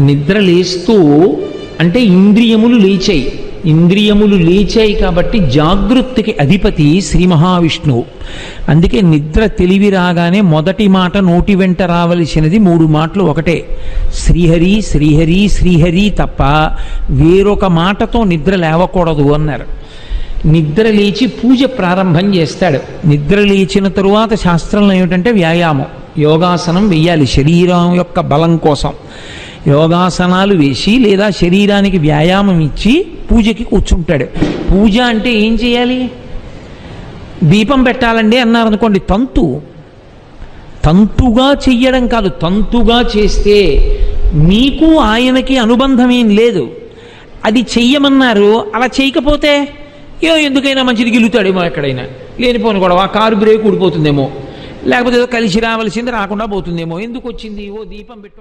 నిద్ర లేస్తూ అంటే ఇంద్రియములు లేచాయి. ఇంద్రియములు లేచాయి కాబట్టి జాగృతికి అధిపతి శ్రీ మహావిష్ణువు. అందుకే నిద్ర తెలివి రాగానే మొదటి మాట నోటి వెంట రావలసినది 3 మాటలు ఒకటే, శ్రీహరి శ్రీహరి శ్రీహరి తప్ప వేరొక మాటతో నిద్ర లేవకూడదు అన్నారు. నిద్ర లేచి పూజ ప్రారంభం చేస్తాడు. నిద్ర లేచిన తరువాత శాస్త్రంలో ఏమిటంటే వ్యాయామం, యోగాసనం వెయ్యాలి శరీరం యొక్క బలం కోసం. యోగాసనాలు వేసి లేదా శరీరానికి వ్యాయామం ఇచ్చి పూజకి కూర్చుంటాడు. పూజ అంటే ఏం చేయాలి? దీపం పెట్టాలండి అన్నారనుకోండి, తంతుగా చెయ్యడం కాదు. తంతుగా చేస్తే మీకు ఆయనకి అనుబంధం ఏం లేదు. అది చెయ్యమన్నారు, అలా చేయకపోతే ఎందుకైనా మంచిది గిలుతాడేమో, ఎక్కడైనా లేనిపోను గొడవ, కారు బ్రేక్ ఊడిపోతుందేమో, లేకపోతే ఏదో కలిసి రావాల్సింది రాకుండా పోతుందేమో, ఎందుకు వచ్చింది, ఓ దీపం పెట్టు.